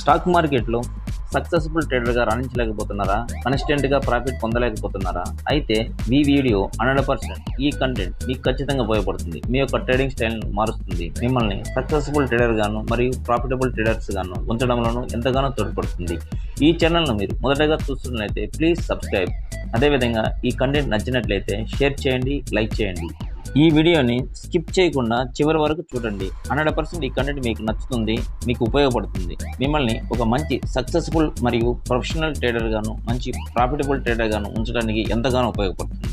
Stock మార్కెట్లో successful ట్రేడర్గా రాణించలేకపోతున్నారా? కన్సిస్టెంట్గా profit పొందలేకపోతున్నారా? అయితే ఈ వీడియో 100% ఈ కంటెంట్ మీకు ఖచ్చితంగా ఉపయోగపడుతుంది. మీ యొక్క ట్రేడింగ్ స్టైల్ను మారుస్తుంది. మిమ్మల్ని సక్సెస్ఫుల్ ట్రేడర్ గాను మరియు ప్రాఫిటబుల్ ట్రేడర్స్ గాను ఉంచడంలోనూ ఎంతగానో తోడ్పడుతుంది. ఈ ఛానల్ను మీరు మొదటగా చూస్తున్నట్లయితే ప్లీజ్ సబ్స్క్రైబ్. అదేవిధంగా ఈ కంటెంట్ నచ్చినట్లయితే షేర్ చేయండి, లైక్ చేయండి. ఈ వీడియోని స్కిప్ చేయకుండా చివరి వరకు చూడండి. 100% ఈ కంటెంట్ మీకు నచ్చుతుంది, మీకు ఉపయోగపడుతుంది. మిమ్మల్ని ఒక మంచి సక్సెస్ఫుల్ మరియు ప్రొఫెషనల్ ట్రేడర్ గాను, మంచి ప్రాఫిటబుల్ ట్రేడర్ గాను ఉంచడానికి ఎంతగానో ఉపయోగపడుతుంది.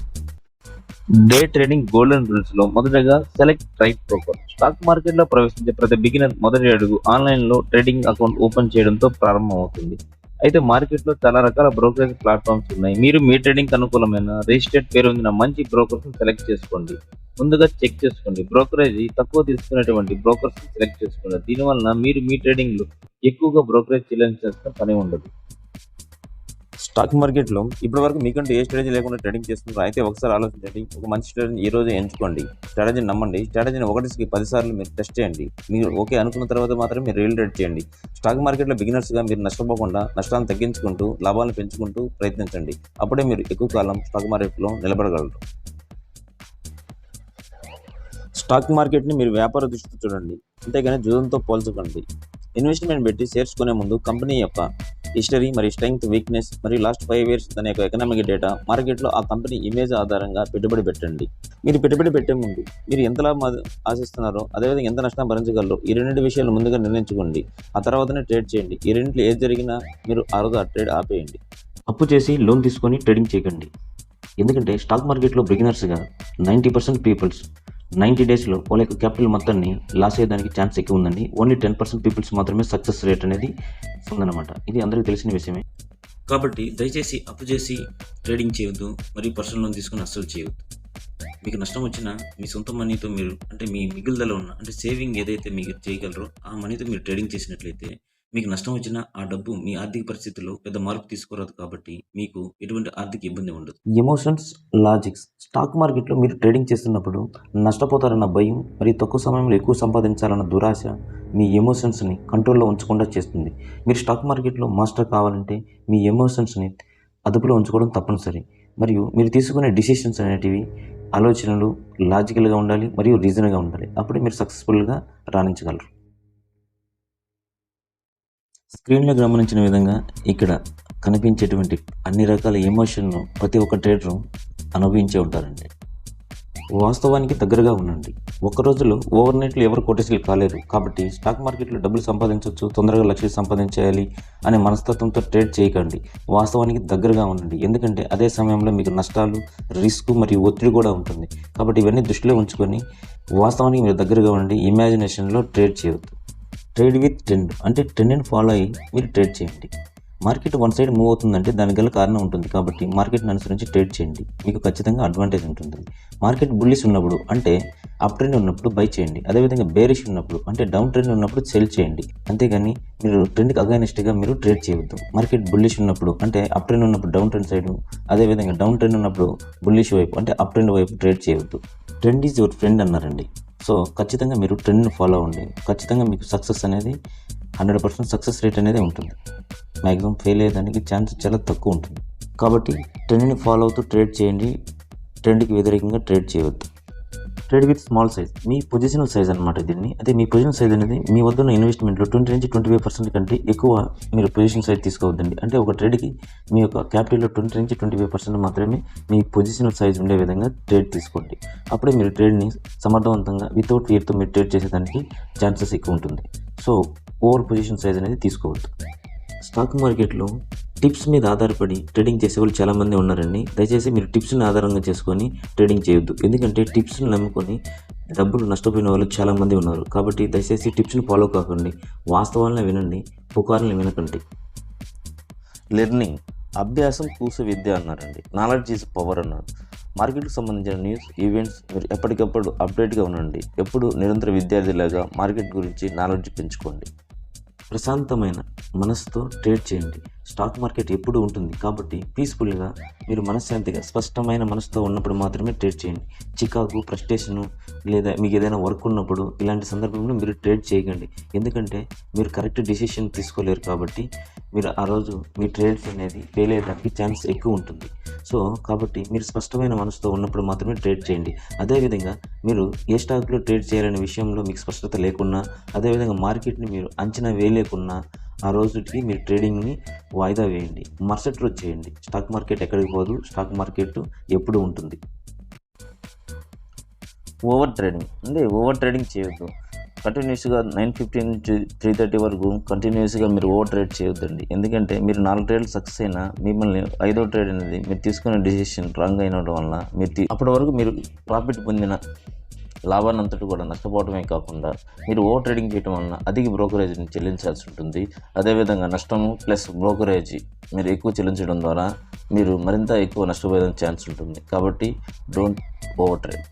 డే ట్రేడింగ్ గోల్డెన్ రూల్స్ లో మొదటగా select right broker. Stock market లో ప్రవేశించే ప్రతి బిగినర్ మొదటి అడుగు ఆన్లైన్ లో ట్రేడింగ్ అకౌంట్ ఓపెన్ చేయడంతో ప్రారంభమవుతుంది. అయితే మార్కెట్లో చాలా రకాల బ్రోకరేజ్ ప్లాట్ఫామ్స్ ఉన్నాయి. మీరు మీ ట్రేడింగ్ అనుకూలమైన రిజిస్టర్డ్ పేరు పొందిన మంచి బ్రోకర్స్ సెలెక్ట్ చేసుకోండి. ముందుగా చెక్ చేసుకోండి, బ్రోకరేజ్ తక్కువ తీసుకునేటువంటి బ్రోకర్స్ సెలెక్ట్ చేసుకోండి. దీనివల్ల మీరు మీ ట్రేడింగ్ లో ఎక్కువగా బ్రోకరేజ్ చెల్లించాల్సిన పని ఉండదు. స్టాక్ మార్కెట్లో ఇప్పటివరకు మీకంటే ఏ స్ట్రాటజీ లేకుండా ట్రేడింగ్ చేస్తున్నారు. అయితే ఒకసారి ఆలోచించండి, ఒక మంచి స్ట్రాటజీ ఈ రోజు ఎంచుకోండి. స్ట్రాటజీని నమ్మండి. స్ట్రాటజీని 1కి 10 సార్లు మీరు టెస్ట్ చేయండి. మీరు ఓకే అనుకున్న తర్వాత మాత్రమే మీరు రియల్ ట్రేడ్ చేయండి. స్టాక్ మార్కెట్లో బిగినర్స్గా మీరు నష్టపోకుండా నష్టాలను తగ్గించుకుంటూ లాభాలను పెంచుకుంటూ ప్రయత్నించండి. అప్పుడే మీరు ఎక్కువ కాలం స్టాక్ మార్కెట్లో నిలబడగలరు. స్టాక్ మార్కెట్ని మీరు వ్యాపార దృష్టితో చూడండి, అంతేగాని జూదంతో పోల్చకండి. ఇన్వెస్ట్మెంట్ పెట్టి షేర్స్ కొనే ముందు కంపెనీ యొక్క హిస్టరీ మరియు స్ట్రెంగ్త్, వీక్నెస్ మరియు లాస్ట్ 5 years దాని యొక్క ఎకనామిక్ డేటా, మార్కెట్లో ఆ కంపెనీ ఇమేజ్ ఆధారంగా పెట్టుబడి పెట్టండి. మీరు పెట్టుబడి పెట్టే ముందు మీరు ఎంత లాభం ఆశిస్తున్నారో, అదేవిధంగా ఎంత నష్టం భరించగలరో ఈ రెండు విషయాలు ముందుగా నిర్ణయించుకోండి. ఆ తర్వాతనే ట్రేడ్ చేయండి. ఈ రెండింటిలో ఏది జరిగినా మీరు ఆ రోజు ఆ ట్రేడ్ ఆపేయండి. అప్పు చేసి లోన్ తీసుకొని ట్రేడింగ్ చేయకండి. ఎందుకంటే స్టాక్ మార్కెట్లో బిగినర్స్గా 90% పీపుల్స్ 90 డేస్లో వాళ్ళ యొక్క క్యాపిటల్ మొత్తాన్ని లాస్ అయ్యేదానికి ఛాన్స్ ఎక్కువ ఉందండి. ఓన్లీ 10% పీపుల్స్ మాత్రమే సక్సెస్ రేట్ అనేది ఉందన్నమాట. ఇది అందరికీ తెలిసిన విషయమే. కాబట్టి దయచేసి అప్పు చేసి ట్రేడింగ్ చేయవద్దు, మరియు పర్సనల్ లోన్ తీసుకుని అస్సలు చేయవద్దు. మీకు నష్టం వచ్చినా మీ సొంత మనీతో మీరు మీ మిగులుదల ఉన్న సేవింగ్ ఏదైతే మీరు చేయగలరో ఆ మనీతో మీరు ట్రేడింగ్ చేసినట్లయితే మీకు నష్టం వచ్చినా ఆ డబ్బు మీ ఆర్థిక పరిస్థితుల్లో పెద్ద మార్పు తీసుకురాదు. కాబట్టి మీకు ఎటువంటి ఆర్థిక ఇబ్బంది ఉండదు. Emotions, logics. స్టాక్ మార్కెట్లో మీరు ట్రేడింగ్ చేస్తున్నప్పుడు నష్టపోతారన్న భయం మరియు తక్కువ సమయంలో ఎక్కువ సంపాదించాలన్న దురాశ మీ ఎమోషన్స్ని కంట్రోల్లో ఉంచకుండా చేస్తుంది. మీరు స్టాక్ మార్కెట్లో మాస్టర్ కావాలంటే మీ ఎమోషన్స్ని అదుపులో ఉంచుకోవడం తప్పనిసరి. మరియు మీరు తీసుకునే డిసిషన్స్ అనేటివి ఆలోచనలు లాజికల్గా ఉండాలి మరియు రీజన్గా ఉండాలి. అప్పుడే మీరు సక్సెస్ఫుల్గా రాణించగలరు. స్క్రీన్లో గమనించిన విధంగా ఇక్కడ కనిపించేటువంటి అన్ని రకాల ఎమోషన్ను ప్రతి ఒక్క ట్రేడరు అనుభవించే ఉంటారండి. వాస్తవానికి దగ్గరగా ఉండండి. ఒక్క రోజులో ఓవర్ నైట్లో ఎవరు కోటేశ్వరులు కాలేరు. కాబట్టి స్టాక్ మార్కెట్లో డబ్బులు సంపాదించవచ్చు, తొందరగా లక్షలు సంపాదించేయాలి అనే మనస్తత్వంతో ట్రేడ్ చేయకండి. వాస్తవానికి దగ్గరగా ఉండండి. ఎందుకంటే అదే సమయంలో మీకు నష్టాలు, రిస్క్ మరియు ఒత్తిడి కూడా ఉంటుంది. కాబట్టి ఇవన్నీ దృష్టిలో ఉంచుకొని వాస్తవానికి మీరు దగ్గరగా ఉండండి. ఇమాజినేషన్లో ట్రేడ్ చేయవద్దు. ట్రేడ్ విత్ ట్రెండ్ అంటే ట్రెండ్ని ఫాలో అయ్యి మీరు ట్రేడ్ చేయండి. మార్కెట్ వన్ సైడ్ మూవ్ అవుతుందంటే దానికి గల కారణం ఉంటుంది. కాబట్టి మార్కెట్ని అనుసరించి ట్రేడ్ చేయండి, మీకు ఖచ్చితంగా అడ్వాంటేజ్ ఉంటుంది. మార్కెట్ బుల్లిష్ ఉన్నప్పుడు అంటే అప్ ట్రెండ్ ఉన్నప్పుడు బై చేయండి. అదేవిధంగా బేరిష్ ఉన్నప్పుడు అంటే డౌన్ ట్రెండ్ ఉన్నప్పుడు సెల్ చేయండి. అంతేగాని మీరు ట్రెండ్కి అగైనెస్ట్గా మీరు ట్రేడ్ చేయవద్దు. మార్కెట్ బుల్లిష్ ఉన్నప్పుడు అంటే అప్ ట్రెండ్ ఉన్నప్పుడు డౌన్ ట్రెండ్ సైడ్, అదేవిధంగా డౌన్ ట్రెండ్ ఉన్నప్పుడు బుల్లిష్ వైపు అంటే అప్ ట్రెండ్ వైపు ట్రేడ్ చేయవద్దు. ట్రెండ్ ఈజ్ యువర్ ఫ్రెండ్ అన్నారండి. సో ఖచ్చితంగా మీరు ట్రెండ్ని ఫాలో అవ్వండి. ఖచ్చితంగా మీకు సక్సెస్ అనేది 100% సక్సెస్ రేట్ అనేది ఉంటుంది. మ్యాక్సిమం ఫెయిల్ అయ్యేదానికి ఛాన్స్ చాలా తక్కువ ఉంటుంది. కాబట్టి ట్రెండ్ని ఫాలో అవుతూ ట్రేడ్ చేయండి. ట్రెండ్కి వ్యతిరేకంగా ట్రేడ్ చేయవద్దు. Trade with small size, me positional size అనమాట దీన్ని. అదే మీ పొజిషన్ సైజ్ అనేది మీ వద్ద ఉన్న ఇన్వెస్ట్మెంట్లో 20 నుంచి 25% కంటే ఎక్కువ మీరు పొజిషన్ సైజ్ తీసుకోవద్దండి. అంటే ఒక ట్రేడ్కి మీ యొక్క క్యాపిటల్లో 20 నుంచి 25% మాత్రమే మీ పొజిషనల్ సైజ్ ఉండే విధంగా ట్రేడ్ తీసుకోండి. అప్పుడే మీరు ట్రేడ్ని సమర్థవంతంగా వితౌట్ ఫియర్తో మీరు ట్రేడ్ చేసేదానికి ఛాన్సెస్ ఎక్కువ ఉంటుంది. సో ఓవర్ పొజిషన్ సైజ్ అనేది తీసుకోవద్దు. స్టాక్ మార్కెట్లో టిప్స్ మీద ఆధారపడి ట్రేడింగ్ చేసే వాళ్ళు చాలామంది ఉన్నారండి. దయచేసి మీరు టిప్స్ని ఆధారంగా చేసుకొని ట్రేడింగ్ చేయొద్దు. ఎందుకంటే టిప్స్ని నమ్ముకొని డబ్బులు నష్టపోయిన వాళ్ళు చాలామంది ఉన్నారు. కాబట్టి దయచేసి టిప్స్ని ఫాలో కాకండి. వాస్తవాలను వినండి, పుకార్లను వినకండి. లెర్నింగ్, అభ్యాసం కూస విద్య అన్నారండి. నాలెడ్జ్ ఈజ్ పవర్ అన్నారు. మార్కెట్కి సంబంధించిన న్యూస్, ఈవెంట్స్ మీరు ఎప్పటికప్పుడు అప్డేట్గా ఉండండి. ఎప్పుడు నిరంతర విద్యార్థిలాగా మార్కెట్ గురించి నాలెడ్జ్ పెంచుకోండి. ప్రశాంతమైన మనసుతో ట్రేడ్ చేయండి. స్టాక్ మార్కెట్ ఎప్పుడు ఉంటుంది కాబట్టి పీస్ఫుల్గా మీరు మనశ్శాంతిగా స్పష్టమైన మనసుతో ఉన్నప్పుడు మాత్రమే ట్రేడ్ చేయండి. చికాకు, ఫ్రస్ట్రేషను లేదా మీకు ఏదైనా వర్క్ ఉన్నప్పుడు ఇలాంటి సందర్భంలో మీరు ట్రేడ్ చేయకండి. ఎందుకంటే మీరు కరెక్ట్ డిసిషన్ తీసుకోలేరు కాబట్టి మీరు ఆ రోజు మీ ట్రేడ్స్ అనేది ఫెయిల్ అయ్యేదానికి ఛాన్స్ ఎక్కువ ఉంటుంది. సో కాబట్టి మీరు స్పష్టమైన మనసుతో ఉన్నప్పుడు మాత్రమే ట్రేడ్ చేయండి. అదేవిధంగా మీరు ఏ స్టాక్లో ట్రేడ్ చేయాలనే విషయంలో మీకు స్పష్టత లేకున్నా, అదేవిధంగా మార్కెట్ని మీరు అంచనా వేయలేకున్నా ఆ రోజుకి మీరు ట్రేడింగ్ని వాయిదా వేయండి. మరుసటి రోజు చేయండి. స్టాక్ మార్కెట్ ఎక్కడికి పోదు. స్టాక్ మార్కెట్ ఎప్పుడు ఉంటుంది. ఓవర్ ట్రేడింగ్ చేయొద్దు. కంటిన్యూస్గా 9:15 నుంచి 3:30 వరకు కంటిన్యూస్గా మీరు ఓవర్ ట్రేడ్ చేయొద్దండి. ఎందుకంటే మీరు 4 ట్రేడ్లు సక్సెస్ అయినా మిమ్మల్ని 5వ ట్రేడ్ అనేది మీరు తీసుకునే డిసిషన్ రాంగ్ అయినడం వల్ల అప్పటి వరకు మీరు ప్రాఫిట్ పొందిన లాభాన్ని అంతటి కూడా నష్టపోవడమే కాకుండా మీరు ఓవర్ ట్రేడింగ్ చేయడం వలన అధిక బ్రోకరేజ్ని చెల్లించాల్సి ఉంటుంది. అదేవిధంగా నష్టము ప్లస్ బ్రోకరేజ్ మీరు ఎక్కువ చెల్లించడం ద్వారా మీరు మరింత ఎక్కువ నష్టపోయే ఛాన్స్ ఉంటుంది. కాబట్టి డోంట్ ఓవర్ ట్రేడ్.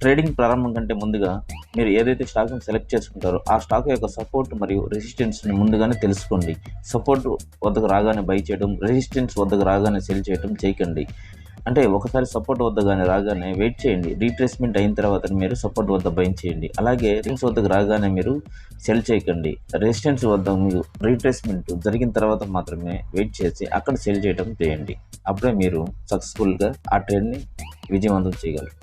ట్రేడింగ్ ప్రారంభం కంటే ముందుగా మీరు ఏదైతే స్టాక్ని సెలెక్ట్ చేసుకుంటారో ఆ స్టాక్ యొక్క సపోర్ట్ మరియు రెసిస్టెన్స్ని ముందుగానే తెలుసుకోండి. సపోర్ట్ వద్దకు రాగానే బై చేయడం, రెసిస్టెన్స్ వద్దకు రాగానే సెల్ చేయడం చేయకండి. అంటే ఒకసారి సపోర్ట్ వద్ద రాగానే వెయిట్ చేయండి. రీట్రేస్మెంట్ అయిన తర్వాత మీరు సపోర్ట్ వద్ద బై చేయండి. అలాగే రెసిస్టెన్స్ వద్దకు రాగానే మీరు సెల్ చేయకండి. రెసిస్టెన్స్ వద్ద మీరు రీట్రేస్మెంట్ జరిగిన తర్వాత మాత్రమే వెయిట్ చేసి అక్కడ సెల్ చేయడం చేయండి. అప్పుడే మీరు సక్సెస్ఫుల్గా ఆ ట్రేడ్ని విజయవంతం చేయగలరు.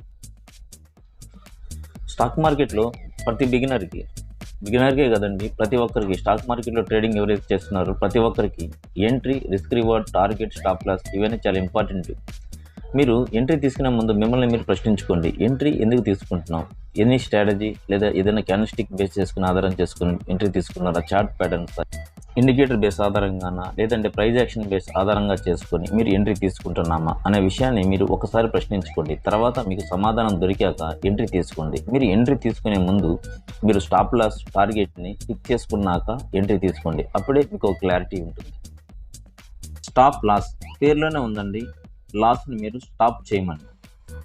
స్టాక్ మార్కెట్లో ప్రతి బిగినర్కే కదండి, ప్రతి ఒక్కరికి స్టాక్ మార్కెట్లో ట్రేడింగ్ ఎవరైతే చేస్తున్నారో ప్రతి ఒక్కరికి entry, risk reward, target, stop loss ఇవన్నీ చాలా ఇంపార్టెంట్. మీరు ఎంట్రీ తీసుకునే ముందు మిమ్మల్ని మీరు ప్రశ్నించుకోండి. ఎంట్రీ ఎందుకు తీసుకుంటున్నాం? ఎనీ స్ట్రాటజీ లేదా ఏదైనా క్యాండిల్స్టిక్ బేస్ చేసుకుని ఆధారం చేసుకుని ఎంట్రీ తీసుకున్నారా? చార్ట్ ప్యాటర్న్స్, ఇండికేటర్ బేస్ ఆధారంగానా లేదంటే ప్రైజ్ యాక్షన్ బేస్ ఆధారంగా చేసుకొని మీరు ఎంట్రీ తీసుకుంటున్నామా అనే విషయాన్ని మీరు ఒకసారి ప్రశ్నించుకోండి. తర్వాత మీకు సమాధానం దొరికాక ఎంట్రీ తీసుకోండి. మీరు ఎంట్రీ తీసుకునే ముందు మీరు స్టాప్ లాస్, టార్గెట్ని ఫిక్స్ చేసుకున్నాక ఎంట్రీ తీసుకోండి. అప్పుడే మీకు ఒక క్లారిటీ ఉంటుంది. స్టాప్ లాస్ పేరులోనే ఉందండి, లాస్ని మీరు స్టాప్ చేయమని.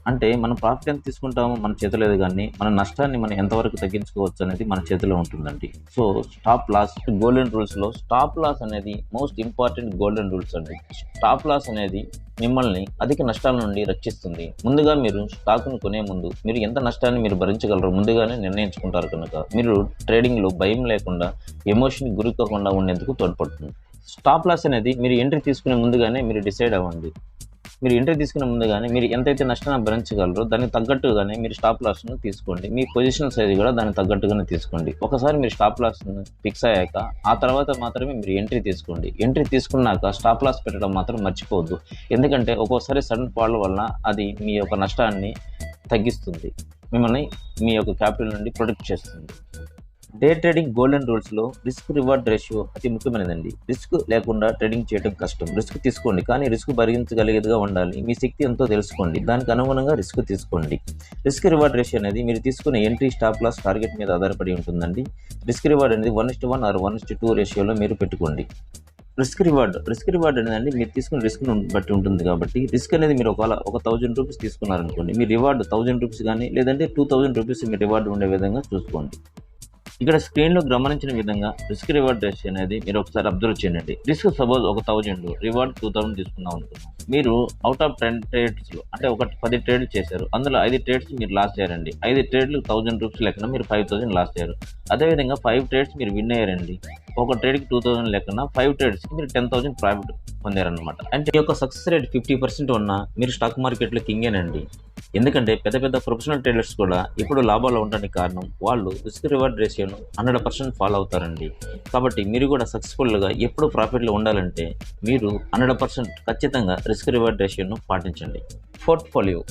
అంటే మనం ప్రాఫిట్ ఎంత తీసుకుంటామో మన చేతిలో లేదు, కానీ మన నష్టాన్ని మనం ఎంతవరకు తగ్గించుకోవచ్చు అనేది మన చేతిలో ఉంటుందండి. సో స్టాప్ లాస్ గోల్డెన్ రూల్స్లో స్టాప్ లాస్ అనేది మోస్ట్ ఇంపార్టెంట్ గోల్డెన్ రూల్స్ అండి. స్టాప్ లాస్ అనేది మిమ్మల్ని అధిక నష్టాల నుండి రక్షిస్తుంది. ముందుగా మీరు స్టాక్ను కొనే ముందు మీరు ఎంత నష్టాన్ని మీరు భరించగలరో ముందుగానే నిర్ణయించుకుంటారు కనుక మీరు ట్రేడింగ్లో భయం లేకుండా, ఎమోషన్కి గురికాకుండా ఉండేందుకు తోడ్పడుతుంది. స్టాప్ లాస్ అనేది మీరు ఎంట్రీ తీసుకునే ముందుగానే మీరు డిసైడ్ అవ్వండి. మీరు ఎంట్రీ తీసుకునే ముందుగానే మీరు ఎంతైతే నష్టాన్ని భరించగలరో దానికి తగ్గట్టుగానే మీరు స్టాప్ లాస్ను తీసుకోండి. మీ పొజిషన్ సైజ్ కూడా దానికి తగ్గట్టుగానే తీసుకోండి. ఒకసారి మీరు స్టాప్ లాస్ను ఫిక్స్ అయ్యాక ఆ తర్వాత మాత్రమే మీరు ఎంట్రీ తీసుకోండి. ఎంట్రీ తీసుకున్నాక స్టాప్ లాస్ పెట్టడం మాత్రం మర్చిపోవద్దు. ఎందుకంటే ఒక్కోసారి సడన్ ఫాల్ వల్ల అది మీ యొక్క నష్టాన్ని తగ్గిస్తుంది, మిమ్మల్ని మీ యొక్క క్యాపిటల్ నుండి ప్రొటెక్ట్ చేస్తుంది. డే ట్రేడింగ్ గోల్డెన్ రూల్స్లో రిస్క్ రివార్డ్ రేషియో అతి ముఖ్యమైనదండి. రిస్క్ లేకుండా ట్రేడింగ్ చేయడం కష్టం. రిస్క్ తీసుకోండి, కానీ రిస్క్ భరించగలిగేదిగా ఉండాలి. మీ శక్తి ఎంతో తెలుసుకోండి, దానికి అనుగుణంగా రిస్క్ తీసుకోండి. రిస్క్ రివార్డ్ రేషియో అనేది మీరు తీసుకునే ఎంట్రీ, స్టాప్ లాస్, టార్గెట్ మీద ఆధారపడి ఉంటుందండి. రిస్క్ రివార్డ్ అనేది 1:1 ఆర్ 1:2 రేషియోలో మీరు పెట్టుకోండి. రిస్క్ రివార్డ్ అనేది మీరు తీసుకున్న రిస్క్ను బట్టి ఉంటుంది. కాబట్టి రిస్క్ అనేది మీరు ఒక 1000 రూపీస్ తీసుకున్నారనుకోండి, మీ రివార్డ్ 1000 రూపీస్ కానీ లేదంటే 2000 రూపీస్ మీ రివార్డు ఉండే విధంగా చూసుకోండి. ఇక్కడ స్క్రీన్లో గమనించిన విధంగా రిస్క్ రివార్డ్ రేషియో అనేది మీరు ఒకసారి అబ్జర్వ్ చేయండి. రిస్క్ సపోజ్ 1000, రివార్డ్ 2000 తీసుకుందాం అనుకున్నాం. మీరు అవుట్ ఆఫ్ 10 ట్రేడ్స్లో అంటే 10 ట్రేడ్లు చేశారు, అందులో 5 ట్రేడ్స్ మీరు లాస్ చేయారండి. 5 ట్రేడ్లు 1000 రూపీస్ లెక్కన మీరు 5000 లాస్ చేయారు. అదేవిధంగా 5 ట్రేడ్స్ మీరు విన్ అయ్యారండి. ఒక ట్రేడ్కి 2000 లెక్కన 5 ట్రేడ్స్కి మీరు 10,000 ప్రాఫిట్ పొందారనమాట. అంటే ఈ యొక్క సక్సెస్ రేట్ 50% ఉన్నా మీరు స్టాక్ మార్కెట్లో కింగేనండి. ఎందుకంటే పెద్ద పెద్ద ప్రొఫెషనల్ ట్రేడర్స్ కూడా ఇప్పుడు లాభాలు ఉండడానికి కారణం వాళ్ళు రిస్క్ రివార్డ్ రేషియోను 100% ఫాలో అవుతారండి. కాబట్టి మీరు కూడా సక్సెస్ఫుల్గా ఎప్పుడు ప్రాఫిట్లో ఉండాలంటే మీరు 100% ఖచ్చితంగా రిస్క్ రివార్డ్ రేషియోను పాటించండి. పోర్ట్ఫోలియో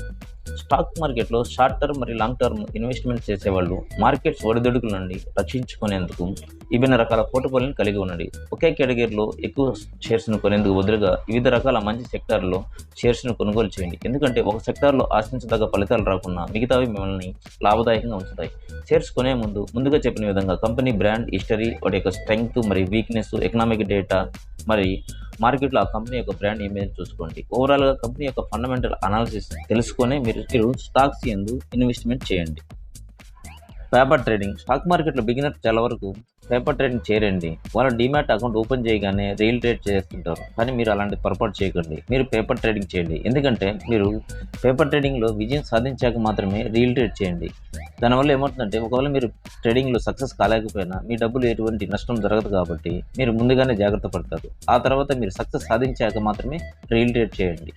స్టాక్ మార్కెట్లో షార్ట్ టర్మ్ మరియు లాంగ్ టర్మ్ ఇన్వెస్ట్మెంట్ చేసేవాళ్ళు మార్కెట్స్ ఒడిదుడుకుల నుండి రక్షించుకునేందుకు విభిన్న రకాల పోర్ట్ఫోలియోని కలిగి ఉండండి. ఒకే కేటగిరీలో ఎక్కువ షేర్స్ను కొనేందుకు బదులుగా వివిధ రకాల మంచి సెక్టార్లో షేర్స్ను కొనుగోలు చేయండి. ఎందుకంటే ఒక సెక్టార్లో ఆశించదగ్గ ఫలితాలు రాకుండా మిగతావి మిమ్మల్ని లాభదాయకంగా ఉంచుతాయి. షేర్స్ కొనే ముందుగా చెప్పిన విధంగా కంపెనీ బ్రాండ్, హిస్టరీ, వాటి యొక్క స్ట్రెంగ్త్ మరియు వీక్నెస్, ఎకనామిక్ డేటా మరి మార్కెట్లో ఆ కంపెనీ యొక్క బ్రాండ్ ఇమేజ్ చూసుకోండి. ఓవరాల్గా కంపెనీ యొక్క ఫండమెంటల్ అనాలిసిస్ తెలుసుకొని మీరు స్టాక్స్ యందు ఇన్వెస్ట్మెంట్ చేయండి. పేపర్ ట్రేడింగ్ స్టాక్ మార్కెట్లో బిగినర్ చాలా వరకు పేపర్ ట్రేడింగ్ చేయరండి. వాళ్ళ డీమ్యాట్ అకౌంట్ ఓపెన్ చేయగానే రియల్ ట్రేడ్ చేస్తుంటారు. కానీ మీరు అలాంటి పొరపాటు చేయకండి. మీరు పేపర్ ట్రేడింగ్ చేయండి. ఎందుకంటే మీరు పేపర్ ట్రేడింగ్లో విజయం సాధించాక మాత్రమే రియల్ ట్రేడ్ చేయండి. దానివల్ల ఏమవుతుందంటే ఒకవేళ మీరు ట్రేడింగ్లో సక్సెస్ కాలేకపోయినా మీ డబ్బులు ఎటువంటి నష్టం జరగదు కాబట్టి మీరు ముందుగానే జాగ్రత్త పడతారు. ఆ తర్వాత మీరు సక్సెస్ సాధించాక మాత్రమే రియల్ ట్రేడ్ చేయండి.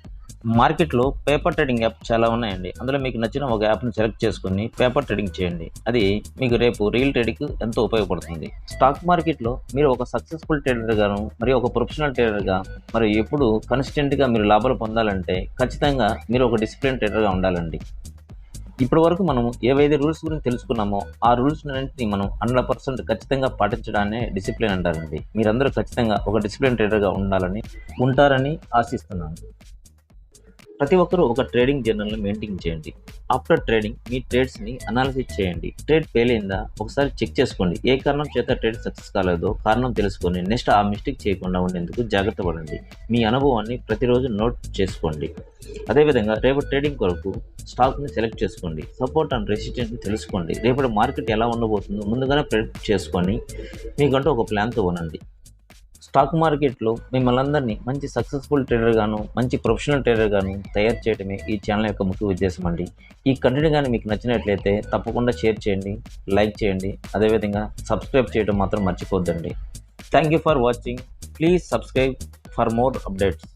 మార్కెట్లో పేపర్ ట్రేడింగ్ యాప్ చాలా ఉన్నాయండి. అందులో మీకు నచ్చిన ఒక యాప్ని సెలెక్ట్ చేసుకుని పేపర్ ట్రేడింగ్ చేయండి. అది మీకు రేపు రియల్ ట్రేడింగ్కి ఎంతో ఉపయోగపడుతుంది. స్టాక్ మార్కెట్లో మీరు ఒక సక్సెస్ఫుల్ ట్రేడర్గాను మరియు ఒక ప్రొఫెషనల్ ట్రేడర్గా మరి ఎప్పుడు కన్సిస్టెంట్గా మీరు లాభాలు పొందాలంటే ఖచ్చితంగా మీరు ఒక డిసిప్లిన్ ట్రేడర్గా ఉండాలండి. ఇప్పటి వరకు మనం ఏవైతే రూల్స్ గురించి తెలుసుకున్నామో ఆ రూల్స్ అన్నింటినీ మనం 100% ఖచ్చితంగా పాటించడాన్ని డిసిప్లిన్ అంటారండి. మీరందరూ ఖచ్చితంగా ఒక డిసిప్లిన్ ట్రేడర్గా ఉంటారని ఆశిస్తున్నాను. ప్రతి ఒక్కరూ ఒక ట్రేడింగ్ జర్నల్ని మెయింటైన్ చేయండి. ఆఫ్టర్ ట్రేడింగ్ మీ ట్రేడ్స్ని అనాలిసిస్ చేయండి. ట్రేడ్ ఫెయిల్ అయిందా ఒకసారి చెక్ చేసుకోండి. ఏ కారణం చేత ట్రేడ్ సక్సెస్ కాలేదో కారణం తెలుసుకొని నెక్స్ట్ ఆ మిస్టేక్ చేయకుండా ఉండేందుకు జాగ్రత్త పడండి. మీ అనుభవాన్ని ప్రతిరోజు నోట్ చేసుకోండి. అదేవిధంగా రేపటి ట్రేడింగ్ కొరకు స్టాక్ని సెలెక్ట్ చేసుకోండి. సపోర్ట్ అండ్ రెసిస్టెన్స్ని తెలుసుకోండి. రేపటి మార్కెట్ ఎలా ఉండబోతుందో ముందుగానే ప్రెడిక్ట్ చేసుకొని మీకంటూ ఒక ప్లాన్తో ఉండండి. స్టాక్ మార్కెట్లో మిమ్మల్ని అందరినీ మంచి సక్సెస్ఫుల్ ట్రేడర్గాను మంచి ప్రొఫెషనల్ ట్రేడర్గాను తయారు చేయడమే ఈ ఛానల్ యొక్క ముఖ్య ఉద్దేశం అండి. ఈ కంటెంట్ కానీ మీకు నచ్చినట్లయితే తప్పకుండా షేర్ చేయండి, లైక్ చేయండి, అదేవిధంగా సబ్స్క్రైబ్ చేయడం మాత్రం మర్చిపోద్దండి. Thank you for watching. Please subscribe for more updates.